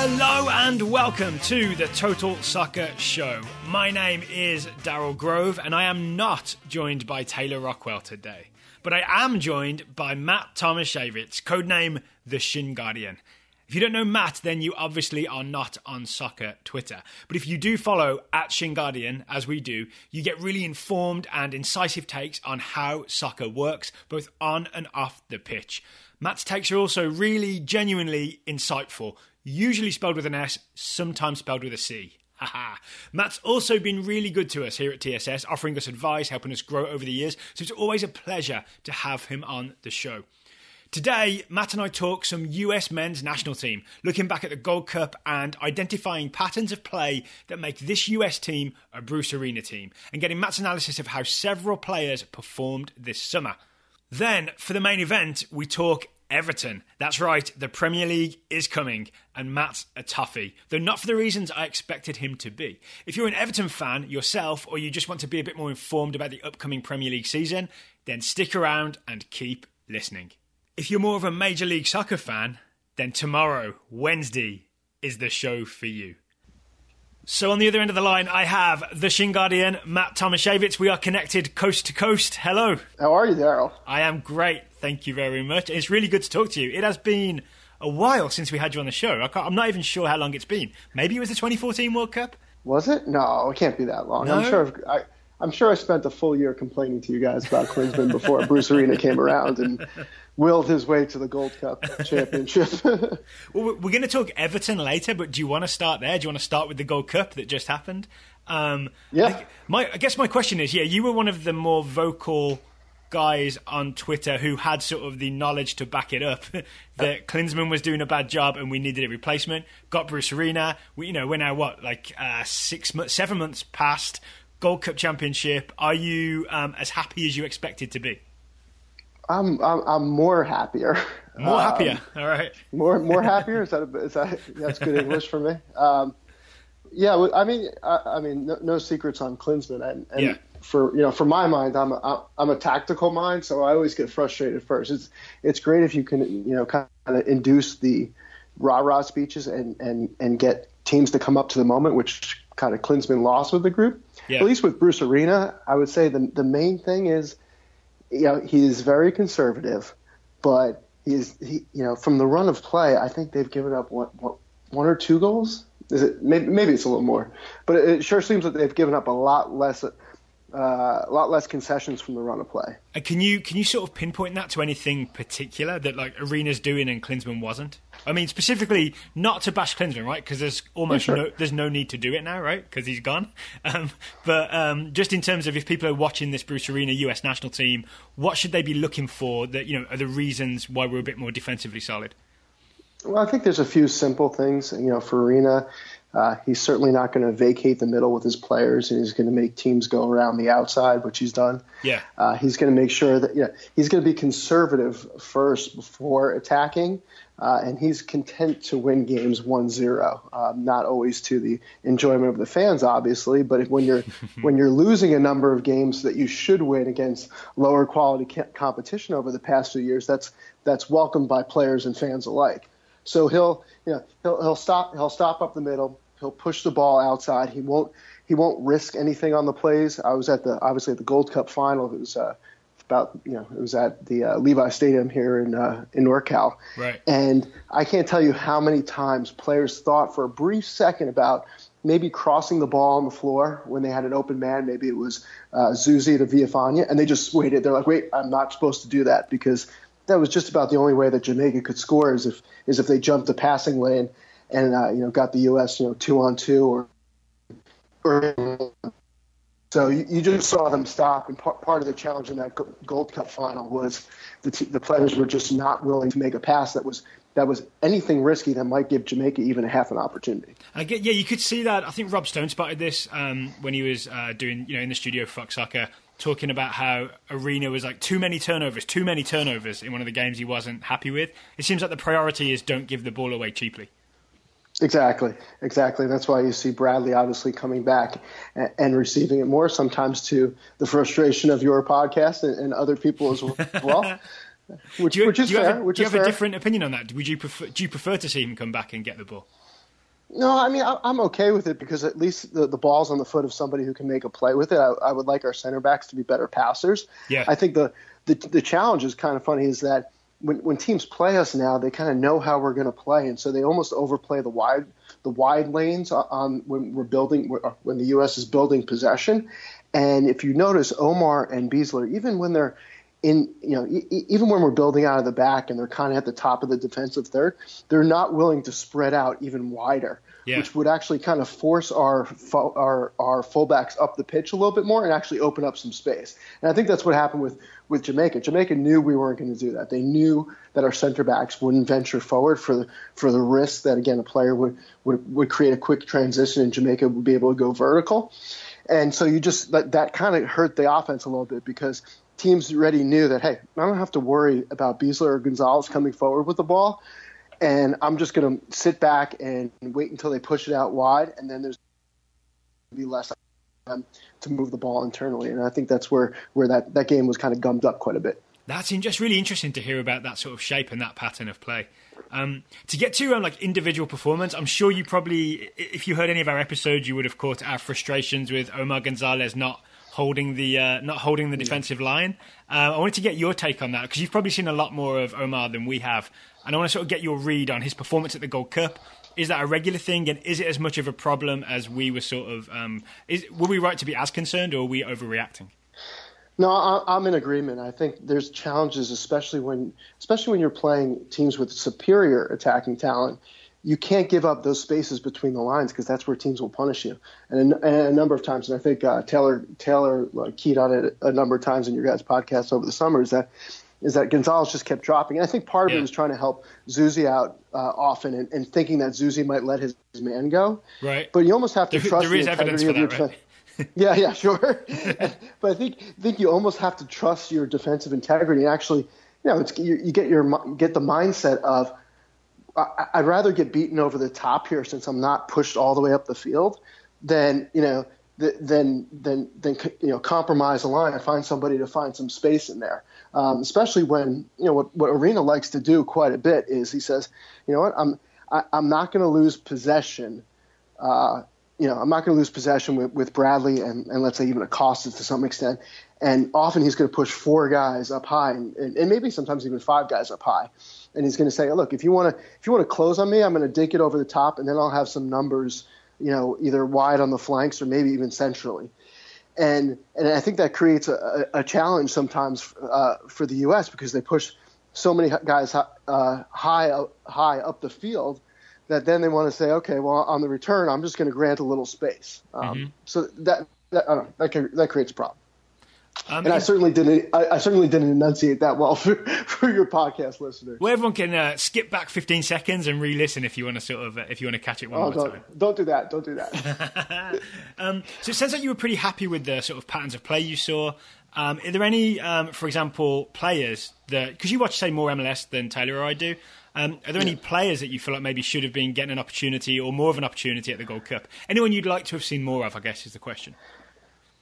Hello and welcome to the Total Soccer Show. My name is Daryl Grove and I am not joined by Taylor Rockwell today, but I am joined by Matt Tomaszewicz, codename the Shin Guardian. If you don't know Matt, then you obviously are not on soccer Twitter. But if you do follow at Shin Guardian, as we do, you get really informed and incisive takes on how soccer works, both on and off the pitch. Matt's takes are also really genuinely insightful, usually spelled with an S, sometimes spelled with a C. Haha. Matt's also been really good to us here at TSS, offering us advice, helping us grow over the years, so it's always a pleasure to have him on the show. Today, Matt and I talk some US men's national team, looking back at the Gold Cup and identifying patterns of play that make this US team a Bruce Arena team, and getting Matt's analysis of how several players performed this summer. Then, for the main event, we talk Everton. That's right, the Premier League is coming, and Matt's a toughie, though not for the reasons I expected him to be. If you're an Everton fan yourself, or you just want to be a bit more informed about the upcoming Premier League season, then stick around and keep listening. If you're more of a Major League Soccer fan, then tomorrow, Wednesday, is the show for you. So on the other end of the line, I have the Shin Guardian, Matt Tomaszewicz. We are connected coast to coast. Hello. How are you, Daryl? I am great. Thank you very much. It's really good to talk to you. It has been a while since we had you on the show. I'm not even sure how long it's been. Maybe it was the 2014 World Cup? Was it? No, it can't be that long. No? I'm sure I spent a full year complaining to you guys about Klinsmann before Bruce Arena came around and willed his way to the Gold Cup championship. Well, we're going to talk Everton later, but do you want to start there? Do you want to start with the Gold Cup that just happened? Yeah. I guess my question is, you were one of the more vocal guys on Twitter who had sort of the knowledge to back it up that Klinsmann was doing a bad job and we needed a replacement. Got Bruce Arena. We're now 7 months past Gold Cup championship. Are you as happy as you expected to be? I'm more happier. More happier. All right. More happier. Is that that's good English for me? No secrets on Klinsmann, and for my mind, I'm a tactical mind, so I always get frustrated first. It's great if you can kind of induce the rah-rah speeches and get teams to come up to the moment, which kind of Klinsmann lost with the group. Yeah. At least with Bruce Arena, I would say the main thing is, he is very conservative, but he from the run of play, I think they've given up one or two goals. Is it maybe it's a little more, but it sure seems that they've given up a lot less concessions from the run of play. And can you sort of pinpoint that to anything particular that like Arena's doing and Klinsmann wasn't? I mean, specifically not to bash Klinsmann, right? Because there's almost there's no need to do it now, right? Because he's gone. But just in terms of if people are watching this Bruce Arena US national team, what should they be looking for that are the reasons why we're a bit more defensively solid? Well, I think there's a few simple things. For Arena, he's certainly not going to vacate the middle with his players, and he's going to make teams go around the outside, which he's done. Yeah. He's going to make sure that he's going to be conservative first before attacking, and he's content to win games 1-0. Not always to the enjoyment of the fans, obviously, but when you're losing a number of games that you should win against lower quality competition over the past few years, that's welcomed by players and fans alike. So he'll stop up the middle. He'll push the ball outside. He won't risk anything on the plays. I was obviously at the Gold Cup final. It was it was at the Levi Stadium here in NorCal. Right. And I can't tell you how many times players thought for a brief second about maybe crossing the ball on the floor when they had an open man. Maybe it was Zuzi to Villafana, and they just waited. They're like, wait, I'm not supposed to do that, because that was just about the only way that Jamaica could score is if they jumped the passing lane and got the U.S. 2-on-2 or so you just saw them stop. And part of the challenge in that Gold Cup final was the players were just not willing to make a pass that was anything risky that might give Jamaica even a half an opportunity. You could see that. I think Rob Stone spotted this when he was doing in the studio for Fox Soccer, talking about how Arena was like too many turnovers in one of the games he wasn't happy with. It seems like the priority is don't give the ball away cheaply. Exactly. That's why you see Bradley obviously coming back and receiving it more, sometimes to the frustration of your podcast and other people as well. Which is fair. Do you have a different opinion on that? Do you prefer to see him come back and get the ball? No, I mean, I'm okay with it because at least the ball's on the foot of somebody who can make a play with it. I would like our center backs to be better passers. Yeah. I think the challenge is kind of funny is that when teams play us now, they kind of know how we're going to play, and so they almost overplay the wide lanes on when the U.S. is building possession. And if you notice, Omar and Beasler, even when they're even when we're building out of the back and they're kind of at the top of the defensive third, they're not willing to spread out even wider, which would actually kind of force our fullbacks up the pitch a little bit more and actually open up some space. And I think that's what happened with Jamaica. Jamaica knew we weren't going to do that. They knew that our center backs wouldn't venture forward for the risk that, again, a player would create a quick transition and Jamaica would be able to go vertical. And so that kind of hurt the offense a little bit because teams already knew that, hey, I don't have to worry about Beasler or Gonzalez coming forward with the ball, and I'm just going to sit back and wait until they push it out wide, and then there's going to be less time to move the ball internally. And I think that's where that game was kind of gummed up quite a bit. That's just really interesting to hear about that sort of shape and that pattern of play. To get to like individual performance, I'm sure you probably, if you heard any of our episodes, you would have caught our frustrations with Omar Gonzalez not holding the defensive line. I wanted to get your take on that because you've probably seen a lot more of Omar than we have, and I want to sort of get your read on his performance at the Gold Cup. Is that a regular thing, and is it as much of a problem as we were sort of? Were we right to be as concerned, or are we overreacting? No, I'm in agreement. I think there's challenges, especially when you're playing teams with superior attacking talent. You can't give up those spaces between the lines because that's where teams will punish you. And a number of times, and I think Taylor keyed on it a number of times in your guys' podcast over the summer, is that Gonzalez just kept dropping. And I think part of it was trying to help Zuzi out often and thinking that Zuzi might let his man go. Right. But you almost have to trust the integrity of your defense. Right? Yeah, sure. But I think you almost have to trust your defensive integrity. And actually, you get the mindset of, I'd rather get beaten over the top here since I'm not pushed all the way up the field than compromise the line and find somebody to find some space in there. Especially when what Arena likes to do quite a bit is he says, I'm not going to lose possession. I'm not going to lose possession with Bradley and let's say even Acosta to some extent. And often he's going to push 4 guys up high and maybe sometimes even 5 guys up high. And he's going to say, look, if you want to close on me, I'm going to dink it over the top, and then I'll have some numbers, either wide on the flanks or maybe even centrally. And I think that creates a challenge sometimes for the U.S. because they push so many guys high up the field that then they want to say, okay, well, on the return, I'm just going to grant a little space. So that creates a problem. And I certainly didn't enunciate that well for your podcast listeners. Well, everyone can skip back 15 seconds and re-listen if you want to catch it one more time. Don't do that. So it sounds like you were pretty happy with the sort of patterns of play you saw. Are there any, for example, players that, because you watch, say, more MLS than Taylor or I do, are there any players that you feel like maybe should have been getting an opportunity or more of an opportunity at the Gold Cup? Anyone you'd like to have seen more of, I guess, is the question.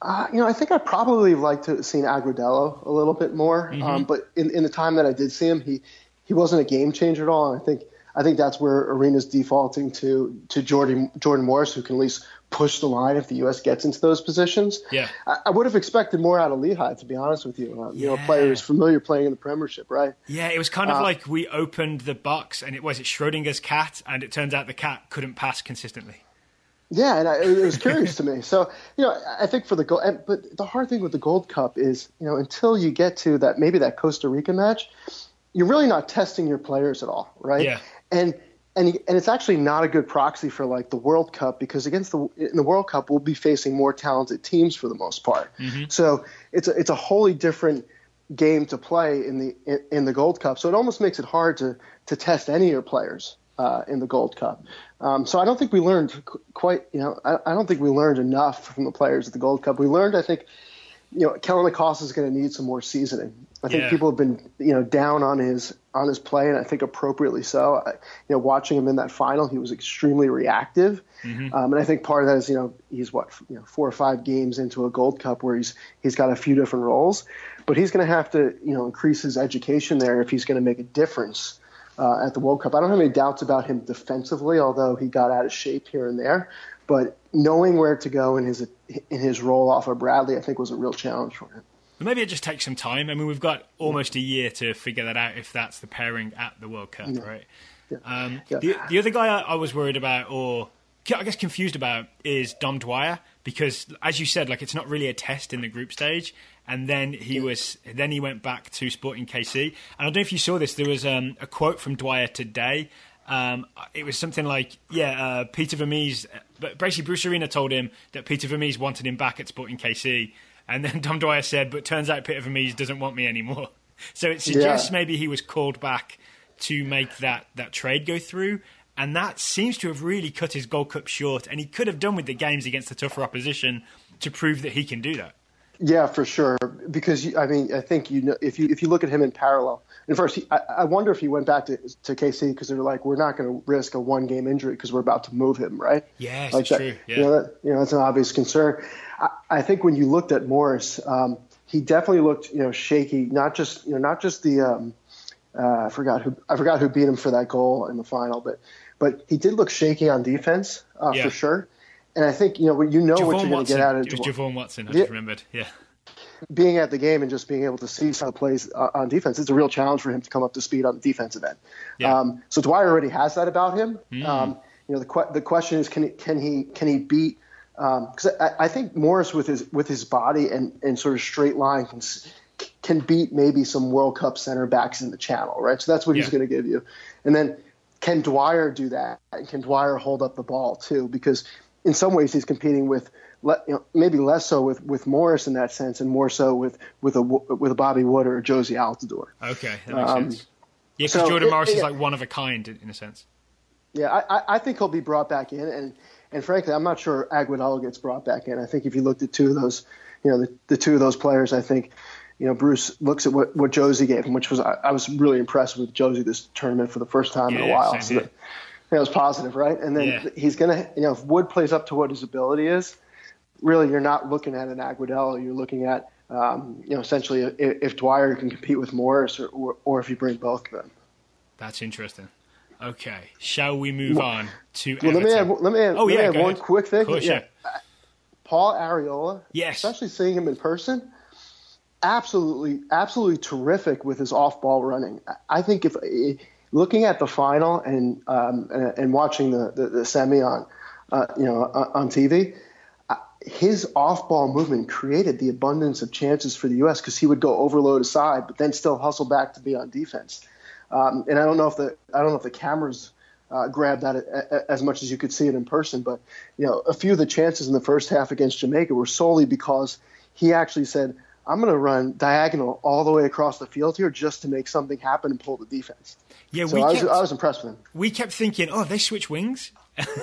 I think I probably like to have seen Agudelo a little bit more. But in the time that I did see him, he wasn't a game changer at all. And I think that's where Arena's defaulting to Jordan Morris, who can at least push the line if the U.S. gets into those positions. Yeah, I would have expected more out of Lehigh, to be honest with you. A player who's familiar playing in the Premiership, right? Yeah, it was kind of like we opened the box and it was Schrodinger's cat, and it turns out the cat couldn't pass consistently. Yeah, and it was curious to me. So, I think for the goal, but the hard thing with the Gold Cup is, until you get to that Costa Rica match, you're really not testing your players at all, right? Yeah. And it's actually not a good proxy for like the World Cup because in the World Cup we'll be facing more talented teams for the most part. So it's a wholly different game to play in the Gold Cup. So it almost makes it hard to test any of your players in the Gold Cup. So I don't think we learned I don't think we learned enough from the players at the Gold Cup. We learned, I think, Kellen Acosta is going to need some more seasoning. I think people have been, down on his play, and I think appropriately so. Watching him in that final, he was extremely reactive, and I think part of that is, he's 4 or 5 games into a Gold Cup where he's got a few different roles, but he's going to have to, increase his education there if he's going to make a difference at the World Cup. I don't have any doubts about him defensively, although he got out of shape here and there. But knowing where to go in his role off of Bradley, I think was a real challenge for him. Maybe it just takes some time. I mean, we've got almost a year to figure that out if that's the pairing at the World Cup, right? Yeah. The other guy I was worried about, or I guess confused about, is Dom Dwyer, because as you said, like, it's not really a test in the group stage. And then he went back to Sporting KC. And I don't know if you saw this. There was a quote from Dwyer today. It was something like, Peter Vermees, but basically Bruce Arena told him that Peter Vermees wanted him back at Sporting KC. And then Dom Dwyer said, but turns out Peter Vermees doesn't want me anymore. So it suggests maybe he was called back to make that trade go through. And that seems to have really cut his Gold Cup short. And he could have done with the games against the tougher opposition to prove that he can do that. Yeah, for sure. Because, I mean, I think, if you look at him in parallel, and first, I wonder if he went back to KC because they were like, we're not going to risk a one-game injury because we're about to move him, right? Yes, like that's that, true. Yeah. That's an obvious concern. I think when you looked at Morris, he definitely looked, shaky. Not just the I forgot who beat him for that goal in the final, but he did look shaky on defense for sure. And I think what you're going to get out of it. It was Javon Watson. I just remembered. Yeah. Being at the game and just being able to see some plays on defense, it's a real challenge for him to come up to speed on the defensive end. Yeah. So Dwyer already has that about him. The question is, can he beat? Because I think Morris with his body and sort of straight line can beat maybe some World Cup center backs in the channel, right? So that's what he's going to give you. And then can Dwyer do that? And can Dwyer hold up the ball too? Because in some ways he's competing with, maybe less so with Morris in that sense, and more so with a Bobby Wood or a Josie Altidore. Okay, that makes sense. Yeah, because Jordan Morris is like one of a kind in a sense. Yeah, I think he'll be brought back in, and frankly, I'm not sure Agudelo gets brought back in. I think if you looked at two of those, the two of those players, I think, Bruce looks at what Josie gave him, which was I was really impressed with Josie this tournament for the first time in a while. So that was positive, right? And then he's gonna, if Wood plays up to what his ability is, really you're not looking at an Agudelo. You're looking at, essentially if Dwyer can compete with Morris or if you bring both of them. That's interesting. Okay, shall we move on to Everton? Let me add one quick thing. Of course, yeah. Paul Arriola, yes, especially seeing him in person, absolutely terrific with his off-ball running. I think if looking at the final and watching the semi on TV, his off-ball movement created the abundance of chances for the U.S. because he would go overload aside, but then still hustle back to be on defense. And I don't know if the cameras grabbed that as much as you could see it in person, but a few of the chances in the first half against Jamaica were solely because he actually said, I'm going to run diagonal all the way across the field here just to make something happen and pull the defense. Yeah, so I was impressed with him. We kept thinking, they switch wings.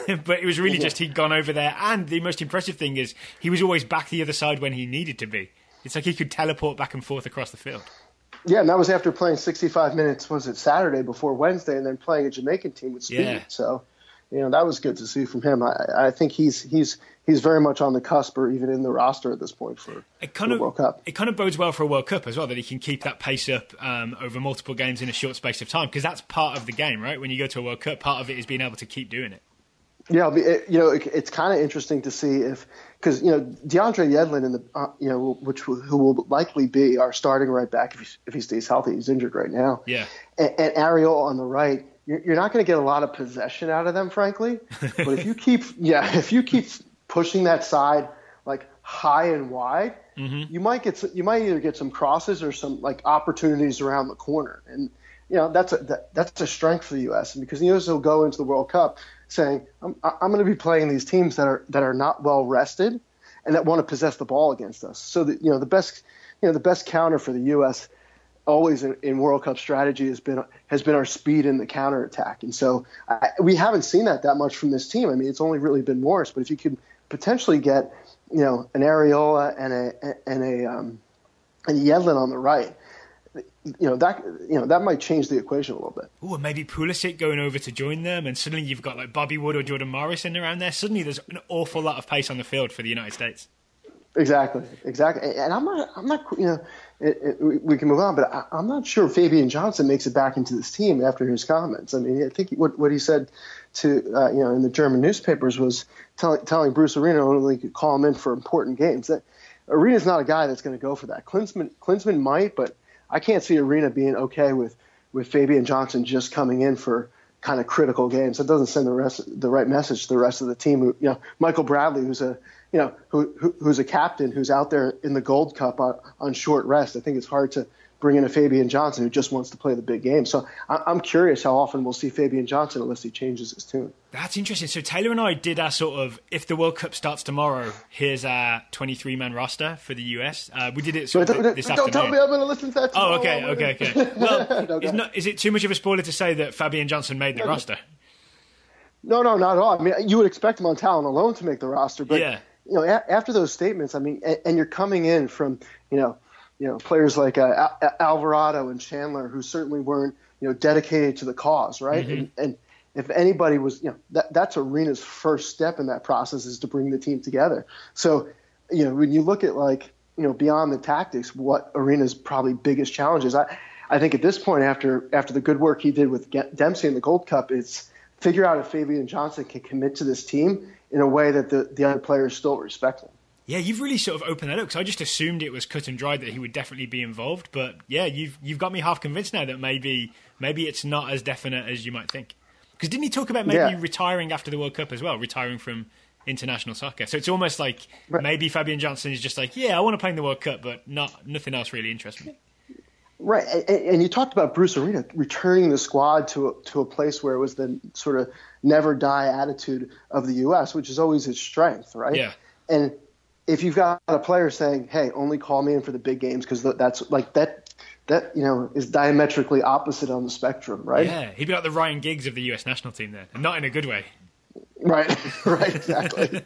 But it was really just he'd gone over there. And the most impressive thing is he was always back the other side when he needed to be. It's like he could teleport back and forth across the field. Yeah, and that was after playing 65 minutes, was it Saturday before Wednesday, and then playing a Jamaican team with speed. Yeah. So, that was good to see from him. I think he's very much on the cusp or even in the roster at this point for the World Cup. It kind of bodes well for a World Cup as well, that he can keep that pace up over multiple games in a short space of time, because that's part of the game, right? When you go to a World Cup, part of it is being able to keep doing it. Yeah, it's kind of interesting to see because DeAndre Yedlin who will likely be our starting right back if he stays healthy. He's injured right now. Yeah, and Ariel on the right. You're not going to get a lot of possession out of them, frankly. But if you keep pushing that side like high and wide, you might either get some crosses or some like opportunities around the corner, and that's a strength for the U.S. And because the U.S. will go into the World Cup saying, I'm going to be playing these teams that are not well rested and that want to possess the ball against us. So that the best counter for the U.S. always in World Cup strategy has been our speed in the counterattack. And so we haven't seen that much from this team. I mean, it's only really been Morris, but if you could potentially get an Areola and a Yedlin on the right, that might change the equation a little bit. Oh, and maybe Pulisic going over to join them, and suddenly you've got like Bobby Wood or Jordan Morris in around there. Suddenly there's an awful lot of pace on the field for the United States. Exactly. And I'm not, we can move on, but I'm not sure Fabian Johnson makes it back into this team after his comments. I mean, I think what he said to, in the German newspapers was telling Bruce Arena only could call him in for important games. That Arena's not a guy that's going to go for that. Klinsmann might, but I can't see Arena being okay with Fabian Johnson just coming in for kind of critical games. That doesn't send the right message to the rest of the team. Michael Bradley, who's a captain, who's out there in the Gold Cup on short rest. I think it's hard to bring in a Fabian Johnson who just wants to play the big game. So I'm curious how often we'll see Fabian Johnson unless he changes his tune. That's interesting. So Taylor and I did our sort of, if the World Cup starts tomorrow, here's our 23-man roster for the US. We did it sort of this afternoon. Don't tell me I'm going to listen to that tomorrow. Oh, okay. Well, is it too much of a spoiler to say that Fabian Johnson made the roster? No, not at all. I mean, you would expect him on talent alone to make the roster, but after those statements, I mean, and you're coming in from, players like Alvarado and Chandler, who certainly weren't, dedicated to the cause, right? Mm-hmm. And if anybody was, that's Arena's first step in that process is to bring the team together. So, when you look at beyond the tactics, what Arena's probably biggest challenge is, I think at this point, after the good work he did with Dempsey in the Gold Cup, it's figure out if Fabian Johnson can commit to this team in a way that the other players still respect him. Yeah, you've really sort of opened that up because I just assumed it was cut and dried that he would definitely be involved. But yeah, you've got me half convinced now that maybe it's not as definite as you might think. Because didn't he talk about maybe retiring after the World Cup as well, retiring from international soccer? So it's almost like maybe Fabian Johnson is just like, I want to play in the World Cup, but nothing else really interests me. Right, and you talked about Bruce Arena returning the squad to a place where it was the sort of never die attitude of the U.S., which is always his strength, right? Yeah. And if you've got a player saying, "Hey, only call me in for the big games," because that's like that is diametrically opposite on the spectum, right? Yeah, he'd be like the Ryan Giggs of the U.S. national team then, and not in a good way. Right, exactly.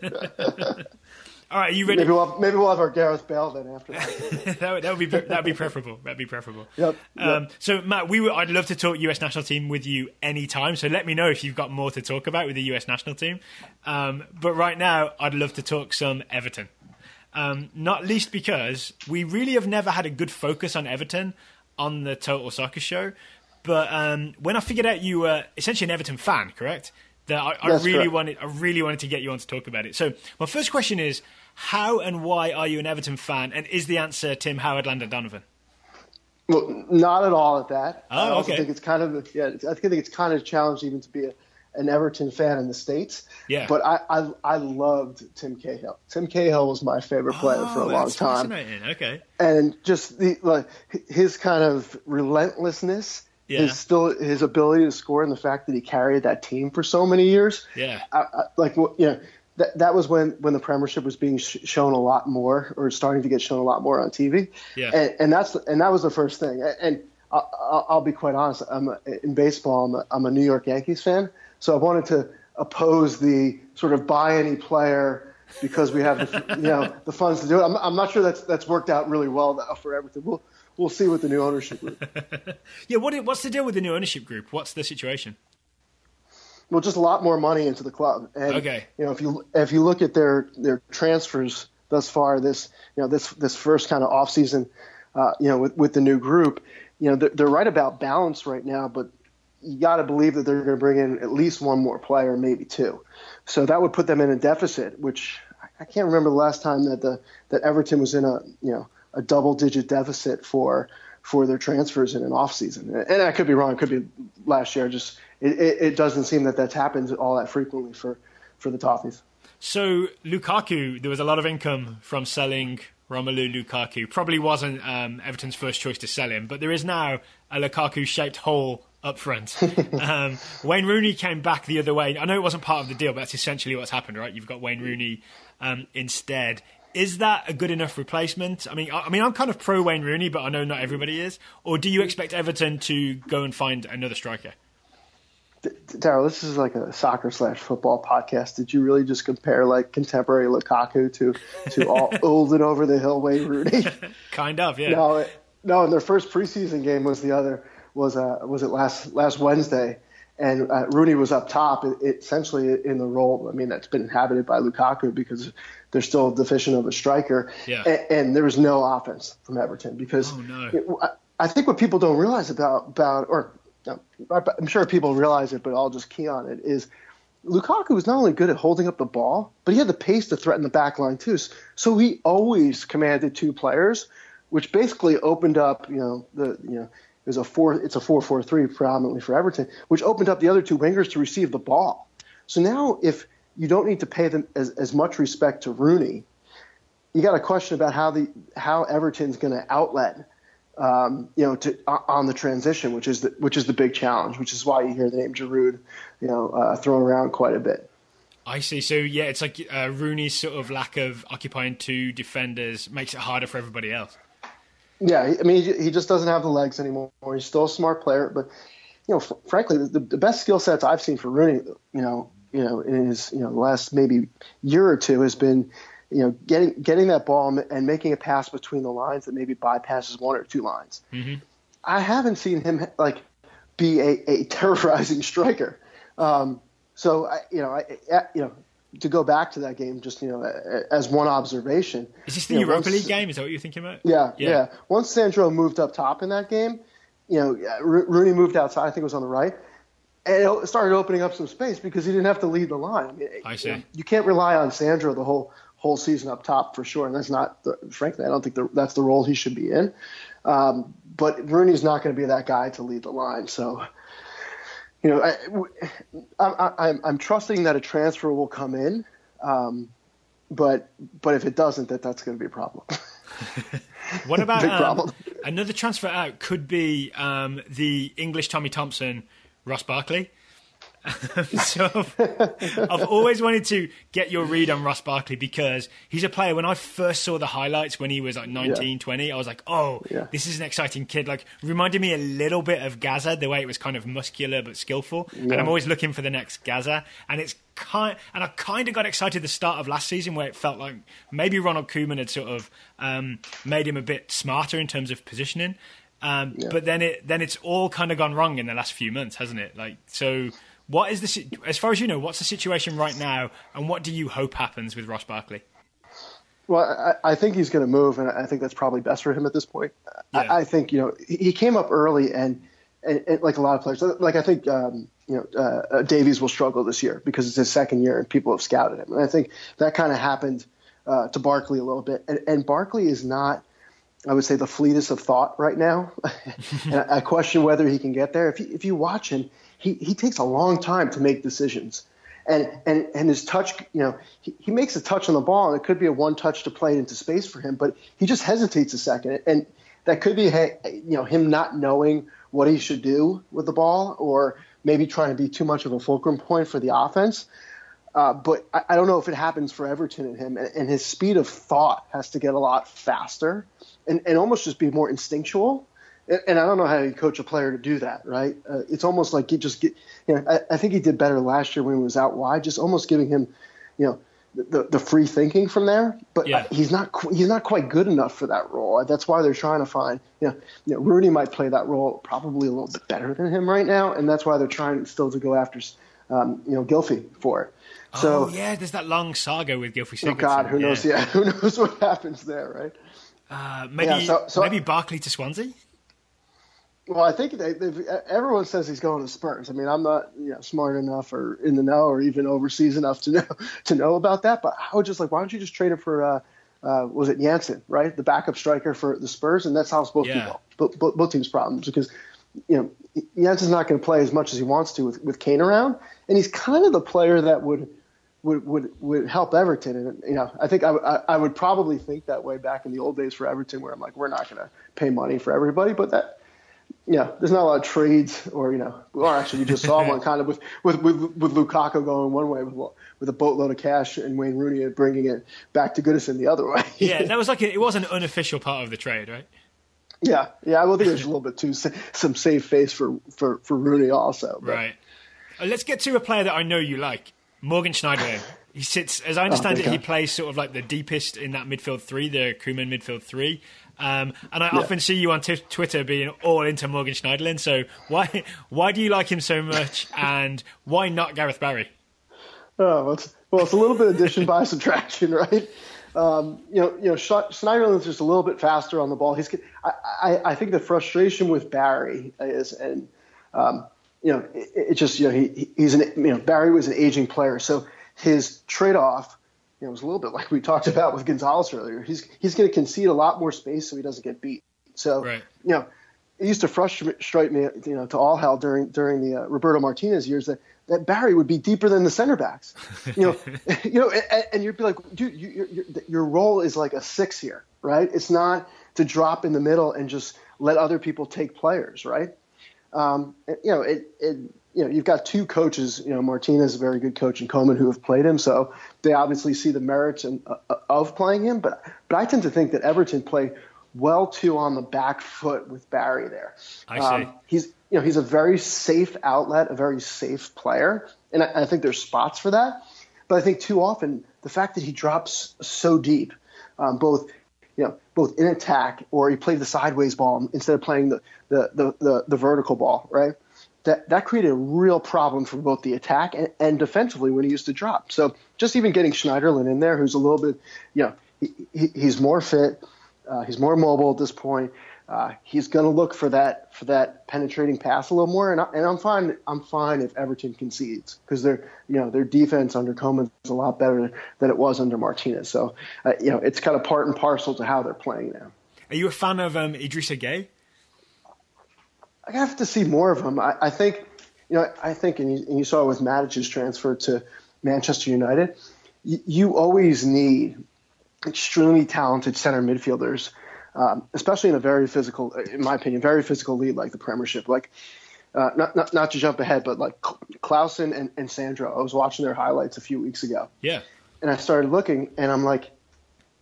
All right, are you ready? Maybe we'll have our Gareth Bale then after that. that'd be preferable. That'd be preferable. Yep. So Matt, I'd love to talk US national team with you anytime. So let me know if you've got more to talk about with the US national team. But right now, I'd love to talk some Everton. Not least because we really have never had a good focus on Everton on the Total Soccer Show. But when I figured out you were essentially an Everton fan, correct? That I really wanted to get you on to talk about it. So my first question is, how and why are you an Everton fan? And is the answer Tim Howard, Landon Donovan? Well, not at all at that. Oh, okay. I think it's kind of I think it's kind of challenging even to be an Everton fan in the States. Yeah. But I loved Tim Cahill. Tim Cahill was my favorite player for a long time. Fascinating. Okay. And just his kind of relentlessness. Yeah. His ability to score and the fact that he carried that team for so many years. Yeah. That was when the Premiership was being shown a lot more, or starting to get shown a lot more on TV. Yeah. And that was the first thing. And I'll be quite honest. In baseball, I'm a New York Yankees fan, so I wanted to oppose the sort of buy any player because we have the funds to do it. I'm not sure that's worked out really well now for Everton. We'll see with the new ownership group. Yeah, what's the deal with the new ownership group? What's the situation? Well, just a lot more money into the club. And, okay. If you look at their transfers thus far, this first kind of off season, with the new group, they're right about balance right now. But you got to believe that they're going to bring in at least one more player, maybe two. So that would put them in a deficit, which I can't remember the last time that Everton was in a double-digit deficit for their transfers in an off-season. And I could be wrong. It could be last year. Just it doesn't seem that that's happened all that frequently for the Toffees. So Lukaku, there was a lot of income from selling Romelu Lukaku. Probably wasn't Everton's first choice to sell him, but there is now a Lukaku-shaped hole up front. Wayne Rooney came back the other way. I know it wasn't part of the deal, but that's essentially what's happened, right? You've got Wayne Rooney instead. Is that a good enough replacement? I mean, I'm kind of pro Wayne Rooney, but I know not everybody is. Or do you expect Everton to go and find another striker? Daryl, this is like a soccer/football podcast. Did you really just compare like contemporary Lukaku to all old and over the hill Wayne Rooney? Kind of, yeah. No. And their first preseason game was it last Wednesday, and Rooney was up top, essentially in the role. I mean, that's been inhabited by Lukaku because they're still deficient of a striker, and there was no offense from Everton because I think what people don't realize I'm sure people realize it, but I'll just key on it, is Lukaku was not only good at holding up the ball, but he had the pace to threaten the back line too. So he always commanded two players, which basically opened up, it's a 4-4-3 predominantly for Everton, which opened up the other two wingers to receive the ball. So now if you don't need to pay them as much respect to Rooney, you got a question about how Everton's going to outlet on the transition, which is the big challenge, which is why you hear the name Giroud, thrown around quite a bit. I see. So yeah, it's like Rooney's sort of lack of occupying two defenders makes it harder for everybody else. Yeah, I mean, he just doesn't have the legs anymore. He's still a smart player, but frankly, the best skill sets I've seen for Rooney, in his last maybe year or two has been getting that ball and making a pass between the lines that maybe bypasses one or two lines. Mm-hmm. I haven't seen him be a terrorizing striker. To go back to that game, just as one observation. Is this the Europa League game? Is that what you're thinking about? Yeah. Once Sandro moved up top in that game, Rooney moved outside. I think it was on the right, and it started opening up some space because he didn't have to lead the line. I see. You can't rely on Sandro the whole season up top for sure, and that's not. Frankly, I don't think that's the role he should be in. But Rooney's not going to be that guy to lead the line, so. I'm trusting that a transfer will come in, but if it doesn't, that's going to be a problem. What about another transfer out? Could be the English Tommy Thompson, Ross Barkley. So I've always wanted to get your read on Ross Barkley because he's a player. When I first saw the highlights when he was like 19, 20, I was like, this is an exciting kid. Like, reminded me a little bit of Gaza, the way it was kind of muscular but skillful. Yeah. And I'm always looking for the next Gaza. And I kind of got excited the start of last season where it felt like maybe Ronald Koeman had sort of made him a bit smarter in terms of positioning. But then it's all kind of gone wrong in the last few months, hasn't it? Like, so. What is as far as you know, what's the situation right now, and what do you hope happens with Ross Barkley? Well, I think he's going to move, and I think that's probably best for him at this point. Yeah. I think he came up early, and like a lot of players, like I think Davies will struggle this year because it's his second year, and people have scouted him, and I think that kind of happened to Barkley a little bit, and Barkley is not. I would say the fleetest of thought right now. And I question whether he can get there. If you watch him, he takes a long time to make decisions. And his touch, he makes a touch on the ball, and it could be a one touch to play it into space for him, but he just hesitates a second. And that could be him not knowing what he should do with the ball, or maybe trying to be too much of a fulcrum point for the offense. But I don't know if it happens for Everton and him. And his speed of thought has to get a lot faster and almost just be more instinctual. And I don't know how you coach a player to do that, right? It's almost like you just get I think he did better last year when he was out wide, just almost giving him, the free thinking from there. But he's not quite good enough for that role. That's why they're trying to find, Rooney might play that role probably a little bit better than him right now. And that's why they're trying still to go after, Gylfi for it. So, there's that long saga with Gylfi Sigurdsson. Oh God, who knows? Yeah, who knows what happens there, right? Maybe Barkley to Swansea. Well, I think everyone says he's going to Spurs. I mean, I'm not smart enough or in the know or even overseas enough to know about that. But I would just why don't you just trade him for was it Janssen, right? The backup striker for the Spurs, and that solves both teams' problems because Janssen's not going to play as much as he wants to with Kane around, and he's kind of the player that would help Everton. And I think I would probably think that way back in the old days for Everton, where I'm like, we're not going to pay money for everybody, but that. There's not a lot of trades, or actually, we just saw one kind of with Lukaku going one way with a boatload of cash, and Wayne Rooney bringing it back to Goodison the other way. Yeah, that was it was an unofficial part of the trade, right? Yeah. I will think there's a little bit too some save face for Rooney also. But. Right. Let's get to a player that I know you like, Morgan Schneiderlin. He sits, as I understand it, he plays sort of like the deepest in that midfield three, the Koeman midfield three. And I often see you on Twitter being all into Morgan Schneiderlin. So why do you like him so much, and why not Gareth Barry? Oh, it's a little bit addition by subtraction, right? Schneiderlin's just a little bit faster on the ball. I think the frustration with Barry is, and Barry was an aging player, so his trade-off, was a little bit like we talked about with Gonzalez earlier. He's going to concede a lot more space so he doesn't get beat. So, right. It used to frustrate me, to all hell during the Roberto Martinez years that Barry would be deeper than the center backs. And you'd be like, dude, your role is like a 6 here, right? It's not to drop in the middle and just let other people take players, right? You've got two coaches, Martinez is a very good coach and Koeman who have played him. So they obviously see the merits of playing him. But I tend to think that Everton play well too on the back foot with Barry there. I see. He's a very safe outlet, a very safe player. And I think there's spots for that. But I think too often the fact that he drops so deep, both in attack, or he played the sideways ball instead of playing the vertical ball, right? That created a real problem for both the attack and defensively when he used to drop. So just even getting Schneiderlin in there, who's a little bit, he's more fit, he's more mobile at this point. He's going to look for that penetrating pass a little more, and I'm fine. I'm fine if Everton concedes, because their defense under Koeman is a lot better than it was under Martinez. So it's kind of part and parcel to how they're playing now. Are you a fan of Idrissa Gueye? I have to see more of him. I think, and you saw with Matic's transfer to Manchester United, you always need extremely talented center midfielders, especially in a very physical, in my opinion, very physical league like the Premiership. Like, not to jump ahead, but like Clausen and Sandro. I was watching their highlights a few weeks ago. Yeah. And I started looking, and I'm like,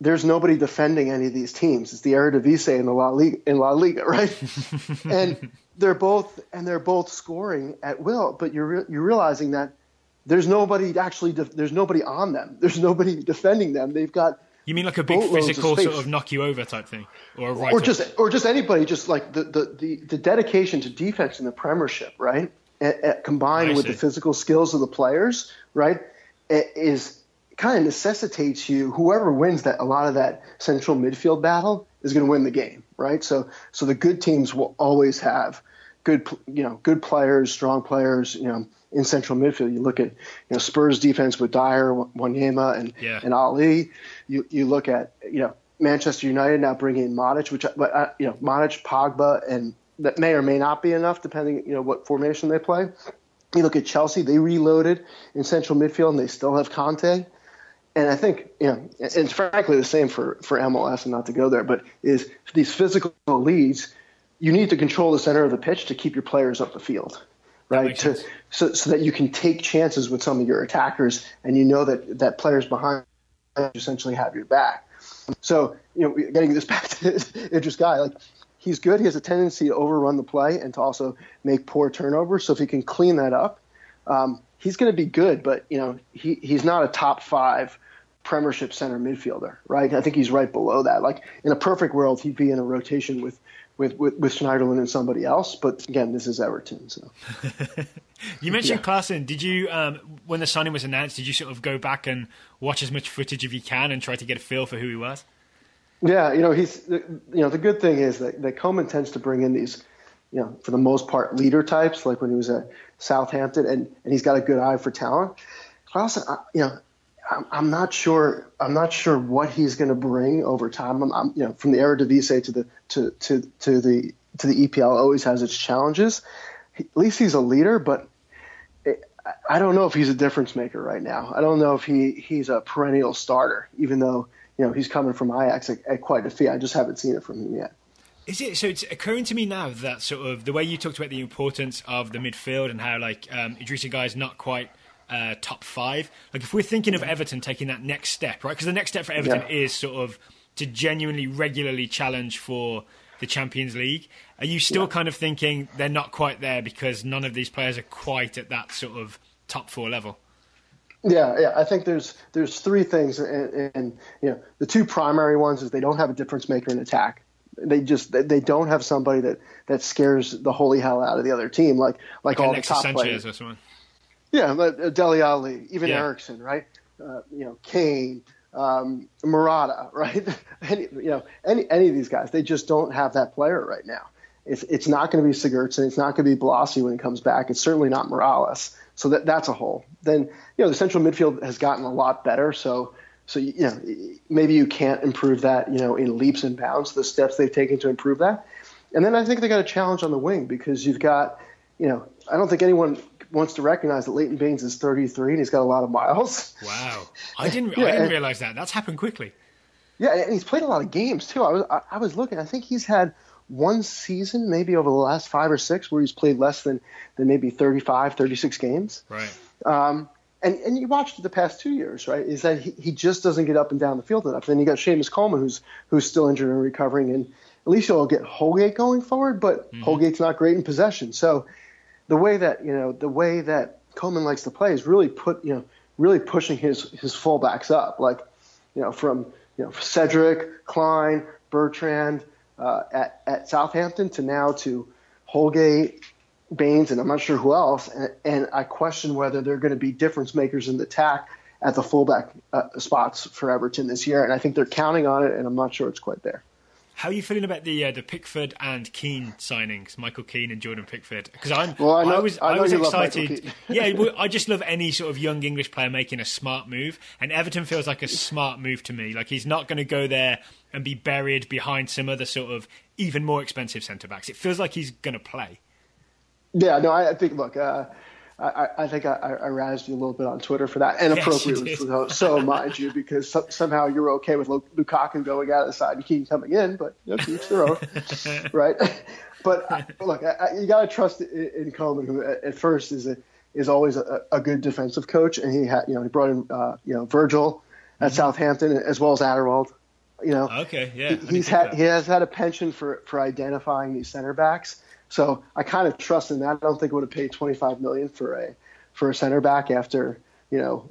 there's nobody defending any of these teams. It's the Eredivisie in La Liga, right? And they're both scoring at will, but you're realizing that there's nobody there's nobody on them. There's nobody defending them. They've got, you mean like a big physical sort of knock you over type thing, or just anybody, just like the dedication to defense in the Premiership, right? Combined with the physical skills of the players, right? Is kind of necessitates you, whoever wins a lot of that central midfield battle is going to win the game, right? So the good teams will always have good players, strong players, in central midfield. You look at, Spurs defense with Dyer, Wanyama, and Ali. You look at, Manchester United now bringing in Matic, Matic, Pogba, and that may or may not be enough depending, what formation they play. You look at Chelsea, they reloaded in central midfield and they still have Conte. And I think, it's frankly the same for MLS, and not to go there, but is these physical leads, you need to control the center of the pitch to keep your players up the field, right? So that you can take chances with some of your attackers, and that players behind you essentially have your back. So, getting this back to Idrissa Gueye, like, he's good. He has a tendency to overrun the play and to also make poor turnovers. So if he can clean that up, he's going to be good. But, he's not a top 5 Premiership center midfielder, right? I think he's right below that. Like, in a perfect world, he'd be in a rotation with Schneiderlin and somebody else. But again, this is Everton. So you mentioned Clausen. Did you, when the signing was announced, did you sort of go back and watch as much footage as you can and try to get a feel for who he was? Yeah, he's the good thing is that Koeman tends to bring in these, for the most part, leader types, like when he was at Southampton, and he's got a good eye for talent. Clausen, I'm not sure what he's going to bring over time. From the Eredivisie to the EPL always has its challenges. At least he's a leader, but I don't know if he's a difference maker right now. I don't know if he's a perennial starter, even though he's coming from Ajax at quite a fee. I just haven't seen it from him yet. Is it? So it's occurring to me now that sort of the way you talked about the importance of the midfield and how Idrissa Gueye is not quite top 5. Like, if we're thinking of Everton taking that next step, right? Because the next step for Everton is sort of to genuinely regularly challenge for the Champions League. Are you still kind of thinking they're not quite there because none of these players are quite at that sort of top 4 level? Yeah. I think there's three things, and the two primary ones is they don't have a difference maker in attack. They don't have somebody that scares the holy hell out of the other team, like all the top players. Or someone. Yeah, Dele Alli, even Eriksson, right? Kane, Murata, right? any of these guys, they just don't have that player right now. It's not going to be Sigurdsson. It's not going to be Blassie when he comes back. It's certainly not Morales. So that's a hole. Then the central midfield has gotten a lot better. So maybe you can't improve that in leaps and bounds, the steps they've taken to improve that. And then I think they got a challenge on the wing because you've got I don't think anyone wants to recognize that Leighton Baines is 33 and he's got a lot of miles. Wow, I didn't realize that. That's happened quickly. Yeah, and he's played a lot of games too. I was looking. I think he's had one season, maybe over the last 5 or 6, where he's played less than maybe 35, 36 games. Right. And you watched it the past 2 years, right? Is that he just doesn't get up and down the field enough. Then you got Seamus Coleman, who's still injured and recovering, and at least you'll get Holgate going forward, but Holgate's not great in possession. So the way that Coleman likes to play is really pushing his fullbacks up, like from Cedric, Klein, Bertrand at Southampton to now to Holgate, Baines, and I'm not sure who else. And I question whether they're going to be difference makers in the attack at the fullback spots for Everton this year. And I think they're counting on it, and I'm not sure it's quite there. How are you feeling about the Pickford and Keane signings, Michael Keane and Jordan Pickford? Because I was excited. Yeah, I just love any sort of young English player making a smart move, and Everton feels like a smart move to me. Like he's not going to go there and be buried behind some other sort of even more expensive centre backs. It feels like he's going to play. Yeah, no, I think. Look, I think I razzed you a little bit on Twitter for that, and appropriately so, mind you, because somehow you're okay with Lukaku going out of the side and Keane coming in, but each their own, right? But look, you got to trust in Coleman, who at first is always a good defensive coach, and he brought in Virgil at Southampton as well as Adderwald. Okay, yeah, he has had a penchant for identifying these center backs. So I kind of trust in that. I don't think I would have paid $25 million for a center back after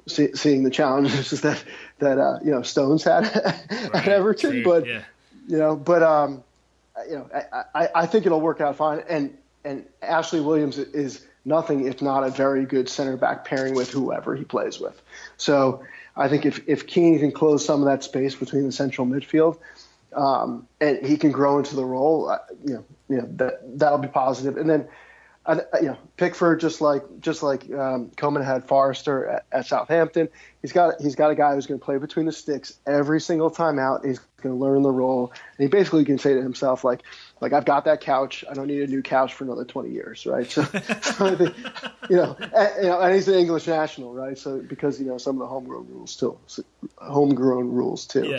seeing the challenges that Stones had at Everton. True, but I think it'll work out fine. And Ashley Williams is nothing if not a very good center back pairing with whoever he plays with. So I think if Keane can close some of that space between the central midfield, and he can grow into the role, that'll be positive. And then, Pickford, just like Coleman had Forrester at Southampton, he's got a guy who's going to play between the sticks every single time out. He's going to learn the role, and he basically can say to himself, like I've got that couch. I don't need a new couch for another 20 years, right? So I think, and he's an English national, right? So because some of the homegrown rules too. Yeah.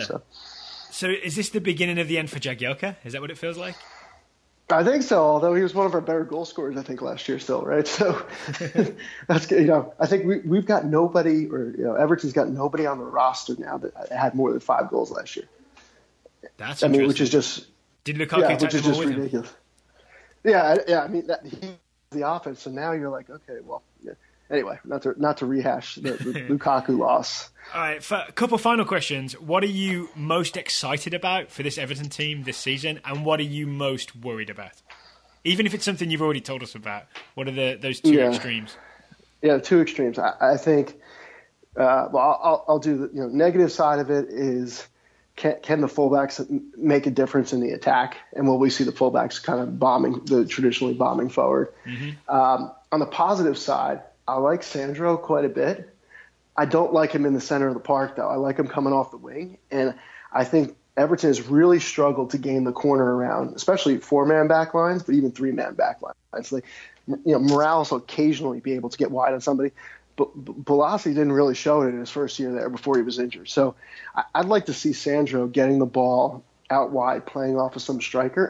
So is this the beginning of the end for Jagielka? Is that what it feels like? I think so, although he was one of our better goal scorers, I think, last year still, right? So that's good. I think we've got nobody, or Everton's got nobody on the roster now that had more than 5 goals last year. That's interesting. Which is just did Lukaku take the ball with ridiculous. Him? Yeah. I mean, he's the offense, so now you're like, okay, well, yeah. Anyway, not to rehash the Lukaku loss. All right, for a couple final questions. What are you most excited about for this Everton team this season, and what are you most worried about? Even if it's something you've already told us about, what are those two extremes? Yeah, 2 extremes. I think. I'll do the negative side of it is can the fullbacks make a difference in the attack, and will we see the fullbacks kind of traditionally bombing forward? Mm-hmm. On the positive side, I like Sandro quite a bit. I don't like him in the center of the park, though. I like him coming off the wing. And I think Everton has really struggled to gain the corner around, especially 4-man back lines, but even 3-man back lines. Morales will occasionally be able to get wide on somebody. But Blassie didn't really show it in his first year there before he was injured. So I'd like to see Sandro getting the ball out wide, playing off of some striker.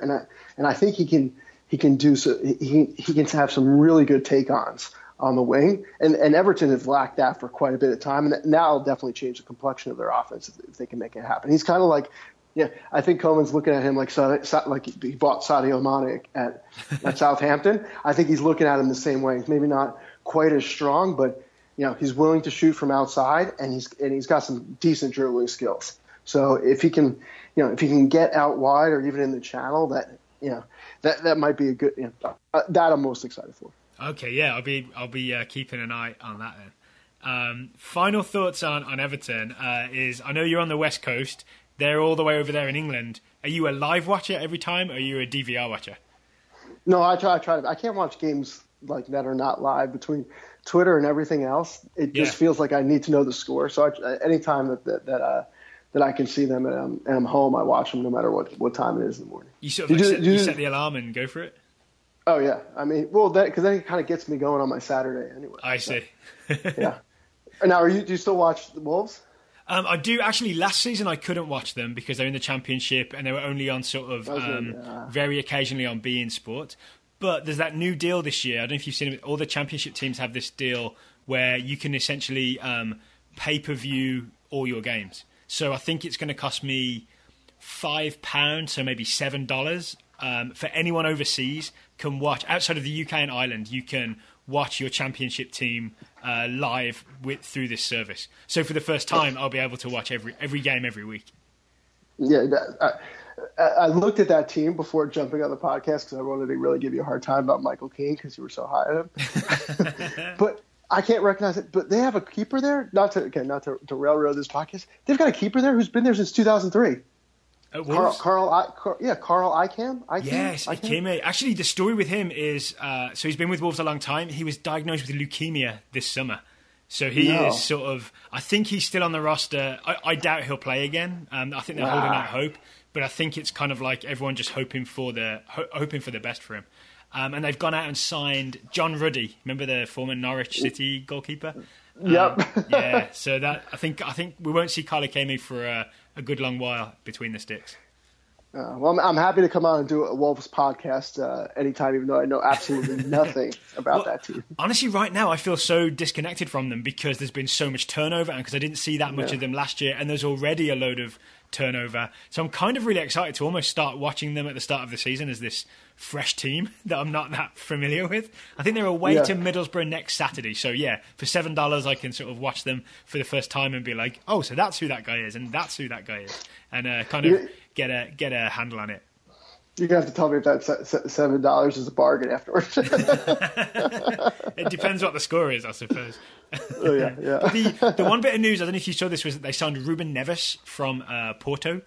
And I think he can do so. He can have some really good take-ons on the wing, and Everton has lacked that for quite a bit of time, and now it'll definitely change the complexion of their offense if they can make it happen. He's kind of like, I think Coleman's looking at him like he bought Sadio Mane at Southampton. I think he's looking at him the same way. He's maybe not quite as strong, but he's willing to shoot from outside, and he's got some decent dribbling skills. So if he can get out wide or even in the channel, that might be a good. That I'm most excited for. Okay, yeah, I'll be keeping an eye on that then. Final thoughts on Everton is, I know you're on the West Coast. They're all the way over there in England. Are you a live watcher every time, or are you a DVR watcher? No, I try to. I can't watch games like that are not live. Between Twitter and everything else, it just feels like I need to know the score. So anytime that I can see them and I'm home, I watch them no matter what time it is in the morning. You sort of you set the alarm and go for it? Oh, yeah. I mean, well, because then it kind of gets me going on my Saturday anyway. I see. Yeah. Now, do you still watch the Wolves? I do. Actually, last season I couldn't watch them because they're in the Championship and they were only on sort of very occasionally on beIN Sport. But there's that new deal this year. I don't know if you've seen it. All the Championship teams have this deal where you can essentially pay-per-view all your games. So I think it's going to cost me £5, so maybe $7, for anyone overseas can watch. Outside of the UK and Ireland, you can watch your Championship team live through this service. So for the first time, I'll be able to watch every game every week. Yeah, I looked at that team before jumping on the podcast because I wanted to really give you a hard time about Michael Keane because you were so high on him. But I can't recognize it. But they have a keeper there. Not to railroad this podcast. They've got a keeper there who's been there since 2003. Carl Icahn? Yes, Icahn. Actually, the story with him is, so he's been with Wolves a long time. He was diagnosed with leukemia this summer. So he is sort of, I think he's still on the roster. I doubt he'll play again. I think they're holding out hope. But I think it's kind of like everyone just hoping for the best for him. And they've gone out and signed John Ruddy. Remember the former Norwich City goalkeeper? Yep. Yeah. So that I think we won't see Carl Icahn for a good long while between the sticks. Well, I'm happy to come on and do a Wolves podcast anytime, even though I know absolutely nothing about that team. Honestly, right now, I feel so disconnected from them because there's been so much turnover and because I didn't see that much of them last year, and there's already a load of turnover. So I'm kind of really excited to almost start watching them at the start of the season as this fresh team that I'm not that familiar with. I think they're away to Middlesbrough next Saturday. So yeah, for $7 I can sort of watch them for the first time and be like, oh, so that's who that guy is and that's who that guy is. And kind of get a handle on it. You're going to have to tell me if that $7 is a bargain afterwards. It depends what the score is, I suppose. Oh, yeah. But the one bit of news, I don't know if you saw this, was that they signed Ruben Neves from Porto,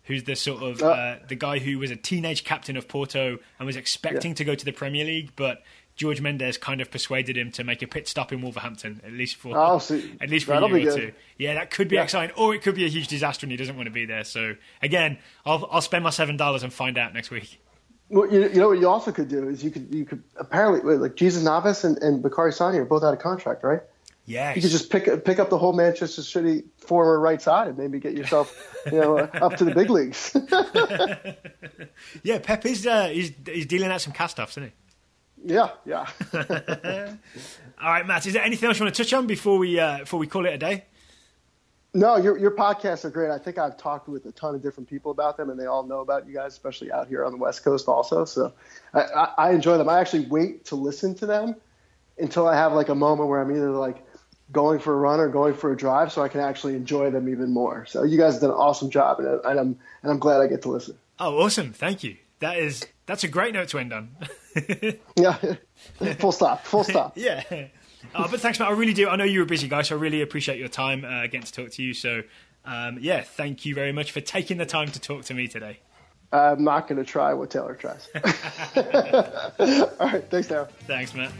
who's the sort of the guy who was a teenage captain of Porto and was expecting to go to the Premier League, but George Mendes kind of persuaded him to make a pit stop in Wolverhampton, at least for a year or two. Yeah, that could be exciting, or it could be a huge disaster and he doesn't want to be there. So again, I'll spend my $7 and find out next week. Well, you know what you also could do is you could apparently, like, Jesus Navas and Bakary Sagna are both out of contract, right? Yes. You could just pick up the whole Manchester City former right side and maybe get yourself, up to the big leagues. Yeah, Pep is dealing out some cast-offs, isn't he? Yeah. All right, Matt, is there anything else you want to touch on before we call it a day? No, your podcasts are great. I think I've talked with a ton of different people about them, and they all know about you guys, especially out here on the West Coast also. So I enjoy them. I actually wait to listen to them until I have like a moment where I'm either like going for a run or going for a drive, so I can actually enjoy them even more. So you guys have done an awesome job, and I'm glad I get to listen. Oh, awesome! Thank you. That's a great note to end on. Yeah, full stop. Yeah. But thanks, Matt. I really do. I know you're a busy guy, so I really appreciate your time getting to talk to you. So, thank you very much for taking the time to talk to me today. I'm not going to try what Taylor tries. All right. Thanks, Daryl. Thanks, Matt.